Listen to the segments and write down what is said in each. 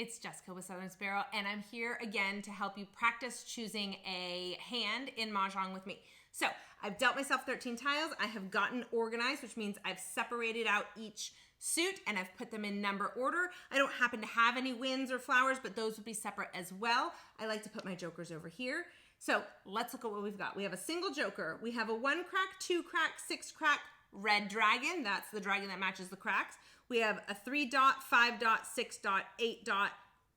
it's Jessica with Southern Sparrow, and I'm here again to help you practice choosing a hand in Mahjong with me. So I've dealt myself 13 tiles. I have gotten organized, which means I've separated out each suit and I've put them in number order. I don't happen to have any winds or flowers, but those would be separate as well. I like to put my jokers over here. So let's look at what we've got. We have a single joker. We have a 1 crack, 2 crack, 6 crack red dragon. That's the dragon that matches the cracks. We have a 3 dot, 5 dot, 6 dot, 8 dot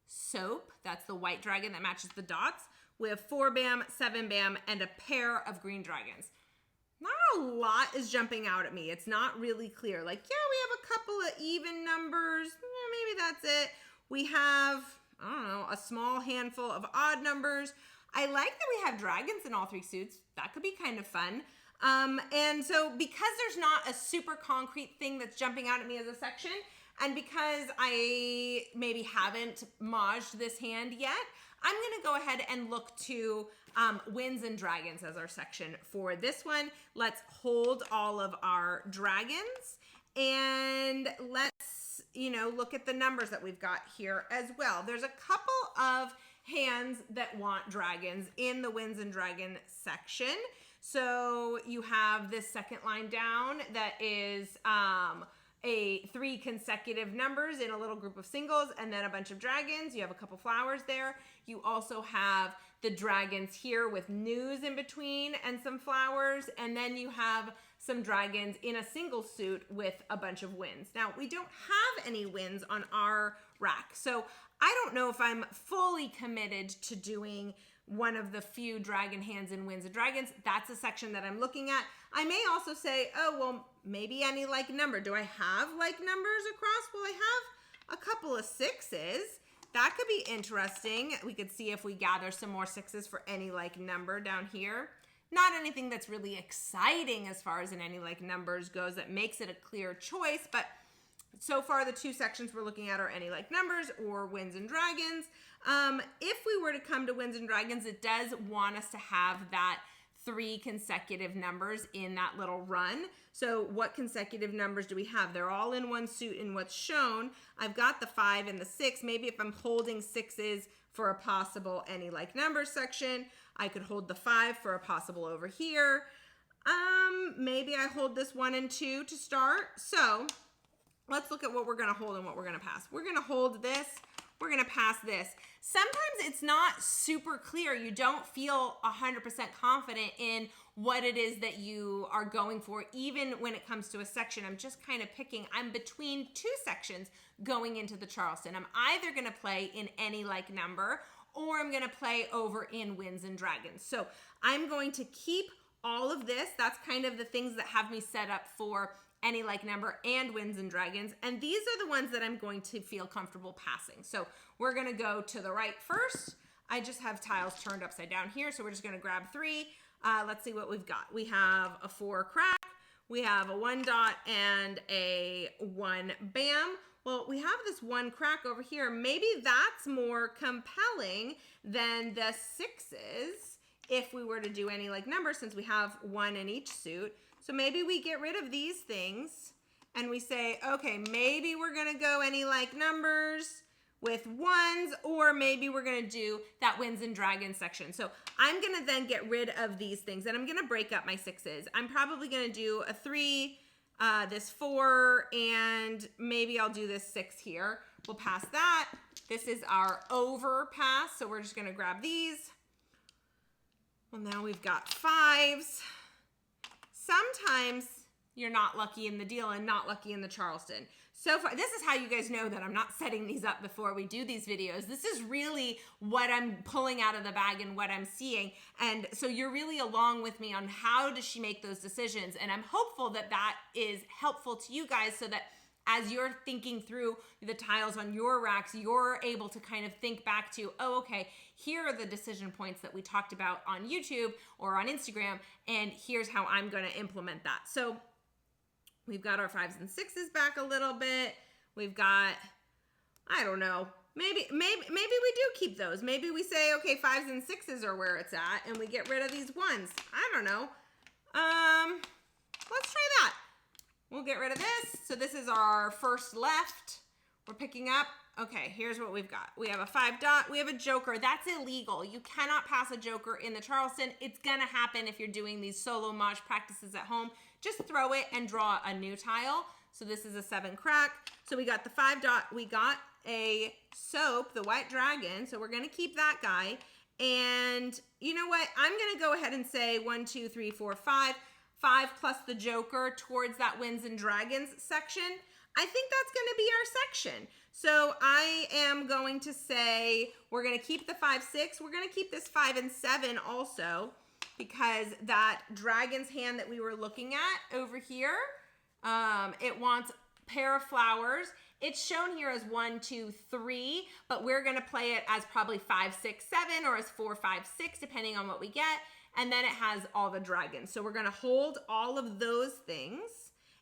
soap. That's the white dragon that matches the dots. We have 4 bam, 7 bam, and a pair of green dragons. Not a lot is jumping out at me. It's not really clear. Like, yeah, we have a couple of even numbers. Maybe that's it. We have, I don't know, a small handful of odd numbers. I like that we have dragons in all 3 suits. That could be kind of fun. And so because there's not a super concrete thing that's jumping out at me as a section, and because I maybe haven't Mahjed this hand yet, I'm going to go ahead and look to winds and dragons as our section for this one. Let's hold all of our dragons and let's, look at the numbers that we've got here as well. There's a couple of hands that want dragons in the winds and dragon section. So you have this second line down that is 3 consecutive numbers in a little group of singles and then a bunch of dragons. You have a couple flowers there. You also have the dragons here with news in between and some flowers. And then you have some dragons in a single suit with a bunch of winds. Now, we don't have any winds on our rack. So I don't know if I'm fully committed to doing one of the few dragon hands in winds and dragons. That's a section that I'm looking at. I may also say, oh, well, maybe any like number. Do I have like numbers across? Well, I have a couple of 6s. That could be interesting. We could see if we gather some more 6s for any like number down here. Not anything that's really exciting as far as in any like numbers goes that makes it a clear choice, but so far the 2 sections we're looking at are any like numbers or winds and dragons. If we were to come to winds and dragons, it does want us to have that 3 consecutive numbers in that little run. So what consecutive numbers do we have? They're all in one suit in what's shown. I've got the 5 and the 6. Maybe if I'm holding 6s for a possible any like numbers section, I could hold the 5 for a possible over here. Maybe I hold this 1 and 2 to start. So let's look at what we're gonna hold and what we're gonna pass. We're gonna hold this, we're gonna pass this. Sometimes it's not super clear. You don't feel 100% confident in what it is that you are going for, even when it comes to a section. I'm just kind of picking, I'm between 2 sections going into the Charleston. I'm either gonna play in any like number or I'm gonna play over in winds and dragons. So I'm going to keep all of this. That's kind of the things that have me set up for any like number and winds and dragons. And these are the ones that I'm going to feel comfortable passing. So we're gonna go to the right first. I just have tiles turned upside down here. So we're just gonna grab 3. Let's see what we've got. We have a 4 crack. We have a 1 dot and a 1 bam. Well, we have this 1 crack over here. Maybe that's more compelling than the 6s if we were to do any like numbers, since we have 1 in each suit. So maybe we get rid of these things and we say, okay, maybe we're gonna go any like numbers with 1s, or maybe we're gonna do that winds and dragons section. So I'm gonna then get rid of these things and I'm gonna break up my 6s. I'm probably gonna do a 3, this 4, and maybe I'll do this 6 here. We'll pass that. This is our over pass, so we're just gonna grab these. Well, now we've got 5s. Sometimes you're not lucky in the deal and not lucky in the Charleston. So far, this is how you guys know that I'm not setting these up before we do these videos. This is really what I'm pulling out of the bag and what I'm seeing. And so you're really along with me on how does she make those decisions. And I'm hopeful that that is helpful to you guys, so that as you're thinking through the tiles on your racks, you're able to kind of think back to, oh, okay, here are the decision points that we talked about on YouTube or on Instagram, and here's how I'm gonna implement that. So we've got our 5s and 6s back a little bit. We've got, I don't know, maybe we do keep those. Maybe we say, okay, 5s and 6s are where it's at, and we get rid of these 1s. I don't know. Let's try that. We'll get rid of this. So this is our first left. We're picking up Okay, here's what we've got. We have a 5 dot. We have a joker. That's illegal. You cannot pass a joker in the Charleston. It's going to happen if you're doing these solo Mahj practices at home. Just throw it and draw a new tile. So this is a 7 crack. So we got the 5 dot. We got a soap, the white dragon. So we're going to keep that guy. And you know what? I'm going to go ahead and say 1, 2, 3, 4, 5. 5 plus the joker towards that winds and dragons section. I think that's going to be our section. So I am going to say we're going to keep the 5, 6. We're going to keep this 5 and 7 also, because that dragon's hand that we were looking at over here, it wants pair of flowers. It's shown here as 1, 2, 3, but we're going to play it as probably 5, 6, 7, or as 4, 5, 6, depending on what we get. And then it has all the dragons. So we're going to hold all of those things,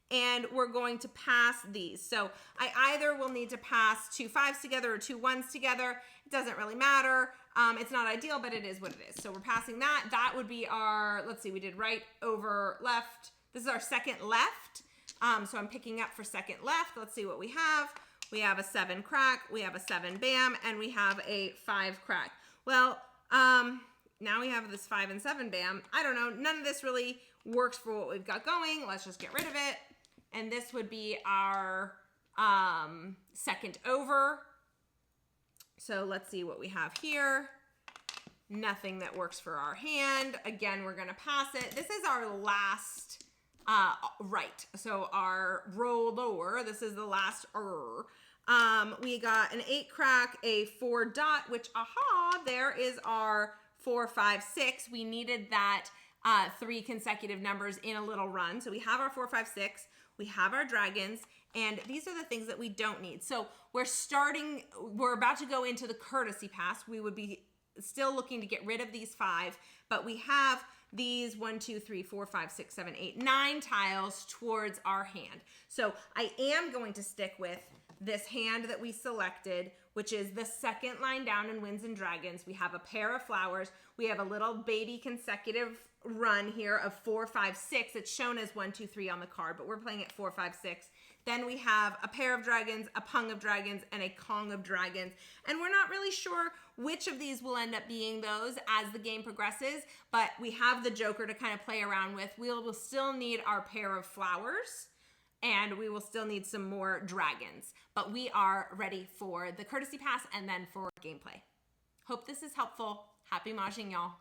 and we're going to pass these. So I either will need to pass 2 5s together or 2 1s together. It doesn't really matter. It's not ideal, but it is what it is. So we're passing that. That would be our, let's see, we did right over left. This is our second left. So I'm picking up for second left. Let's see what we have. We have a 7 crack, we have a 7 bam, and we have a 5 crack. Well, now we have this 5 and 7 bam. I don't know, none of this really works for what we've got going. Let's just get rid of it. And this would be our second over. So let's see what we have here. Nothing that works for our hand. Again, we're gonna pass it. This is our last right. So our roll lower, this is the last we got an 8 crack, a 4 dot, which there is our 4, 5, 6. We needed that 3 consecutive numbers in a little run. So we have our 4, 5, 6. We have our dragons, and these are the things that we don't need. So we're about to go into the courtesy pass. We would be still looking to get rid of these 5, but we have these 1, 2, 3, 4, 5, 6, 7, 8, 9 tiles towards our hand. So I am going to stick with this hand that we selected, which is the second line down in Winds and Dragons. We have a pair of flowers. We have a little baby consecutive run here of 4, 5, 6. It's shown as 1, 2, 3 on the card, but we're playing it 4, 5, 6. Then we have a pair of dragons, a pung of dragons, and a kong of dragons. And we're not really sure which of these will end up being those as the game progresses, but we have the joker to kind of play around with. We will still need our pair of flowers, and we will still need some more dragons. But we are ready for the courtesy pass and then for gameplay. Hope this is helpful. Happy Mahjing, y'all.